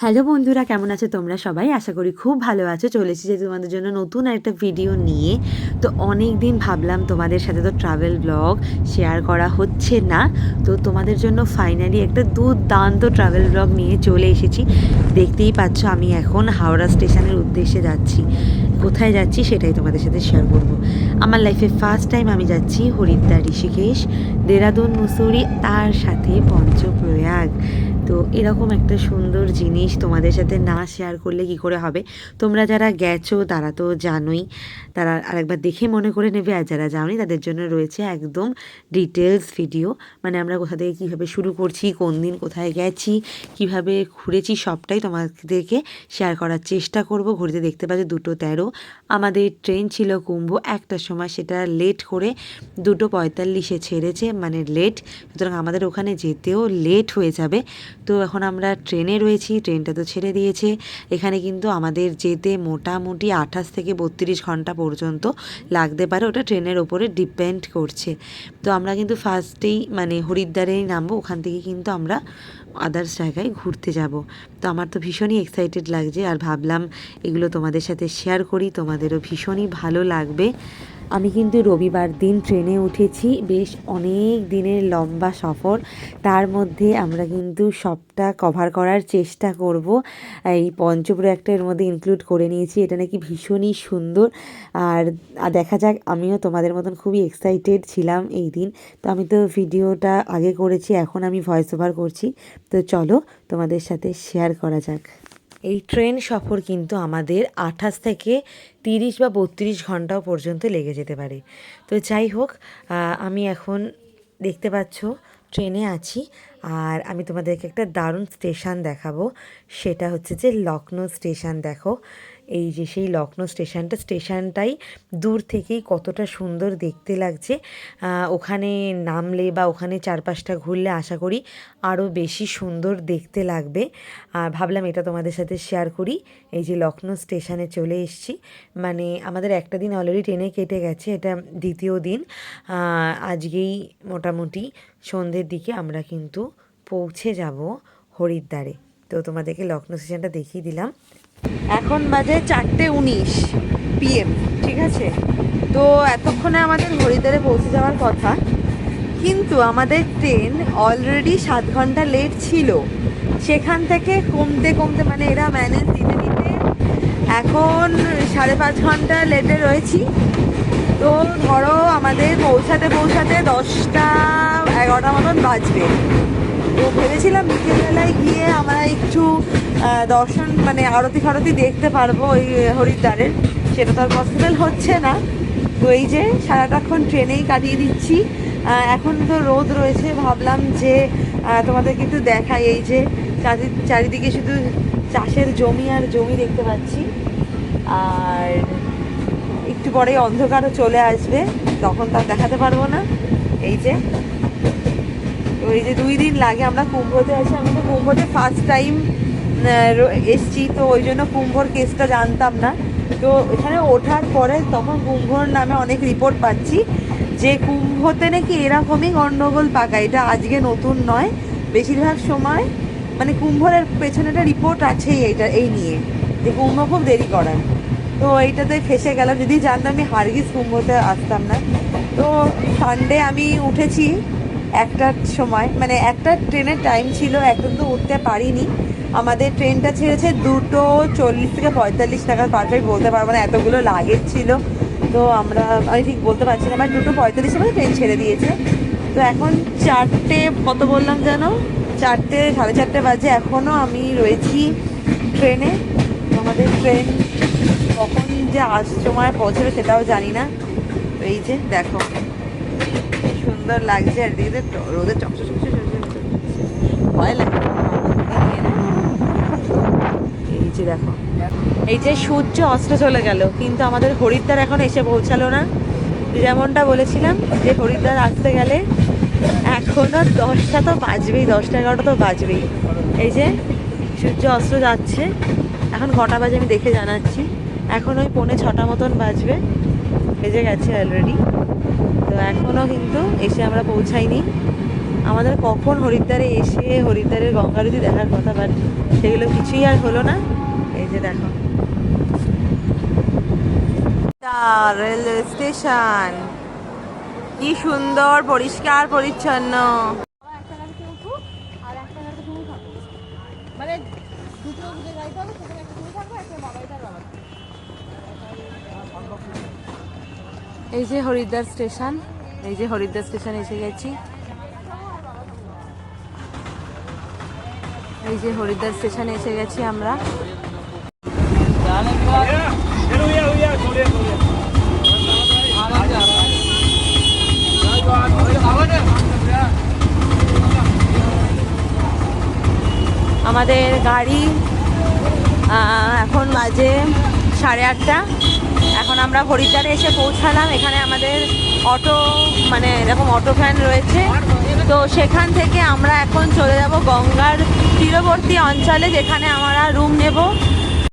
Hello বন্ধুরা, কেমন আছো তোমরা সবাই? আশা করি খুব ভালো আছো। চলে এসেছি তোমাদের জন্য নতুন একটা ভিডিও নিয়ে। তো অনেক দিন ভাবলাম তোমাদের সাথে তো ট্রাভেল ব্লগ শেয়ার করা হচ্ছে না, তো তোমাদের জন্য ফাইনালি একটা দুর্দান্ত ট্রাভেল ব্লগ নিয়ে চলে এসেছি। দেখতেই পাচ্ছ আমি এখন হাওড়া স্টেশনের উদ্দেশ্যে যাচ্ছি। কোথায় যাচ্ছি সেটাই তোমাদের সাথে শেয়ার করব। আমার লাইফে ফার্স্ট টাইম আমি যাচ্ছি হরিদ্বার, ঋষিকেশ, দেরাদুন, মুসৌরি, তার সাথে পঞ্চপ্রয়াগ। তো এরকম একটা সুন্দর জিনিস তোমাদের সাথে না শেয়ার করলে কি করে হবে? তোমরা যারা গেছো তারা তো জানোই, তারা আরেকবার দেখে মনে করে নেবে, আর যারা যাওনি তাদের জন্য রয়েছে একদম ডিটেলস ভিডিও। মানে আমরা কোথা থেকে কীভাবে শুরু করছি, কোন দিন কোথায় গেছি, কিভাবে ঘুরেছি, সবটাই তোমাদেরকে শেয়ার করার চেষ্টা করব। ঘুরতে দেখতে পাচ্ছ 2:13 আমাদের ট্রেন ছিল কুম্ভ, একটার সময় সেটা লেট করে 2:45 ছেড়েছে, মানে লেট, সুতরাং আমাদের ওখানে যেতেও লেট হয়ে যাবে। তো এখন আমরা ট্রেনে রয়েছি, ট্রেনটা তো ছেড়ে দিয়েছে। এখানে কিন্তু আমাদের যেতে মোটামুটি 28 থেকে 32 ঘন্টা পর্যন্ত লাগতে পারে, ওটা ট্রেনের ওপরে ডিপেন্ড করছে। তো আমরা কিন্তু ফার্স্টেই মানে হরিদ্বারেই নামবো, ওখান থেকে কিন্তু আমরা আদার্স জায়গায় ঘুরতে যাব। তো আমার তো ভীষণই এক্সাইটেড লাগছে, আর ভাবলাম এগুলো তোমাদের সাথে শেয়ার করি, তোমাদেরও ভীষণই ভালো লাগবে। আমি কিন্তু রবিবার দিন ট্রেনে উঠেছি, বেশ অনেক দিনের লম্বা সফর, তার মধ্যে আমরা কিন্তু সবটা কভার করার চেষ্টা করব। এই পঞ্চপ্রয়াগটা এর মধ্যে ইনক্লুড করে নিয়েছি, এটা নাকি ভীষণই সুন্দর। আর দেখা যাক, আমিও তোমাদের মতন খুবই এক্সাইটেড ছিলাম এই দিন। তো আমি তো ভিডিওটা আগে করেছি, এখন আমি ভয়েস ওভার করছি। তো চলো তোমাদের সাথে শেয়ার করা যাক। এই ট্রেন সফর কিন্তু আমাদের 28 থেকে 30 বা 32 ঘন্টাও পর্যন্ত লেগে যেতে পারে। তো যাই হোক, আমি এখন দেখতে পাচ্ছ ট্রেনে আছি, আর আমি তোমাদেরকে একটা দারুণ স্টেশন দেখাবো। সেটা হচ্ছে যে লখনৌ স্টেশন। দেখো, এই যে সেই লখনৌ স্টেশনটাই দূর থেকেই কতটা সুন্দর দেখতে লাগছে। ওখানে নামলে বা ওখানে চারপাশটা ঘুরলে আশা করি আরও বেশি সুন্দর দেখতে লাগবে। ভাবলাম এটা তোমাদের সাথে শেয়ার করি। এই যে লখনৌ স্টেশনে চলে এসেছি, মানে আমাদের একটা দিন অলরেডি ট্রেনে কেটে গেছে, এটা দ্বিতীয় দিন। আজকেই মোটামুটি সন্ধ্যের দিকে আমরা কিন্তু পৌঁছে যাব হরিদ্বারে। তো তোমাদেরকে লখনৌ স্টেশনটা দেখিয়ে দিলাম। এখন বাজে 4:19 PM, ঠিক আছে? তো এতক্ষণে আমাদের হরিদ্বারে পৌঁছে যাওয়ার কথা, কিন্তু আমাদের ট্রেন অলরেডি 7 ঘন্টা লেট ছিল। সেখান থেকে কমতে কমতে মানে এরা ম্যানেজ দিতে দিতে এখন 5.5 ঘন্টা লেটে রয়েছি। তো ধরো আমাদের পৌঁছাতে 10টা 11টা মতন বাজবে। তো ভেবেছিলাম বিকেলবেলায় গিয়ে আমরা একটু দর্শন মানে আরতি ফারতি দেখতে পারবো ওই হরিদ্বারের, সেটা তো আর পসিবল হচ্ছে না। তো এই যে সারাটাক্ষণ ট্রেনেই কাটিয়ে দিচ্ছি। এখন তো রোদ রয়েছে, ভাবলাম যে তোমাদের কিন্তু দেখাই। এই যে চারিদিকে শুধু চাষের জমি আর জমি দেখতে পাচ্ছি, আর একটু পরেই অন্ধকারও চলে আসবে, তখন তার দেখাতে পারবো না। এই যে, তো এই যে 2 দিন লাগে আমরা কুম্ভতে আসি। আমি তো কুম্ভতে ফার্স্ট টাইম এসছি, তো ওই জন্য কুম্ভর কেসটা জানতাম না। তো এখানে ওঠার পরে তখন কুম্ভর নামে অনেক রিপোর্ট পাচ্ছি যে কুম্ভতে নাকি এরকমই গণ্ডগোল পাকায়। এটা আজকে নতুন নয়, বেশিরভাগ সময় মানে কুম্ভর পেছনে একটা রিপোর্ট আছেই এই নিয়ে, যে কুম্ভ খুব দেরি করায়। তো এইটাতে ফেসে গেলাম, যদি জানতাম আমি হারগিজ কুম্ভতে আসতাম না। তো সানডে আমি উঠেছি একটার সময়, মানে একটা ট্রেনের টাইম ছিল, এখন তো উঠতে পারিনি। আমাদের ট্রেনটা ছেড়েছে 2:40 থেকে 45 টাকা, পারফেক্ট বলতে পারবো না, এতগুলো লাগেজ ছিল। তো আমি ঠিক বলতে পারছি না, আমার 2:45 সময় ট্রেন ছেড়ে দিয়েছে। তো এখন 4টে কত বললাম যেন, 4:30 বাজে, এখনও আমি রয়েছি ট্রেনে। আমাদের ট্রেন কখন যে সময় পৌঁছবে সেটাও জানি না। তো এই যে দেখো সুন্দর লাগছে, আর দিকে রোদের চকচক ভয় লাগে। এই যে দেখো, এই যে সূর্য অস্ত চলে গেল, কিন্তু আমাদের হরিদ্বার এখন এসে পৌঁছালো না। যেমনটা বলেছিলাম যে হরিদ্বার আসতে গেলে এখনো 10টা তো বাজবেই, 10টা 11টা তো বাজবেই। এই যে সূর্য অস্ত যাচ্ছে, এখন কটা বাজে আমি দেখে জানাচ্ছি। এখন ওই 5:45 মতন বাজবে, বেজে গেছে অলরেডি। তো এখনও কিন্তু এসে আমরা পৌঁছাইনি। আমাদের কখন হরিদ্বারে এসে হরিদ্বারের গঙ্গা আরতি দেখার কথা, বাট সেগুলো কিছুই আর হলো না। এই যে দেখো রেলওয়ে স্টেশন, কি সুন্দর পরিষ্কার পরিচ্ছন্ন। এই যে হরিদ্বার স্টেশন, এই যে হরিদ্বার স্টেশন এসে গেছি। এই যে হরিদ্বার স্টেশনে এসে গেছি আমরা। আমাদের গাড়ি এখন বাজে 8:30। এখন আমরা হরিদ্বারে এসে পৌঁছালাম। এখানে আমাদের অটো, মানে এরকম অটো ভ্যান রয়েছে, তো সেখান থেকে আমরা এখন চলে যাব গঙ্গার তীরবর্তী অঞ্চলে, যেখানে আমরা রুম নেব।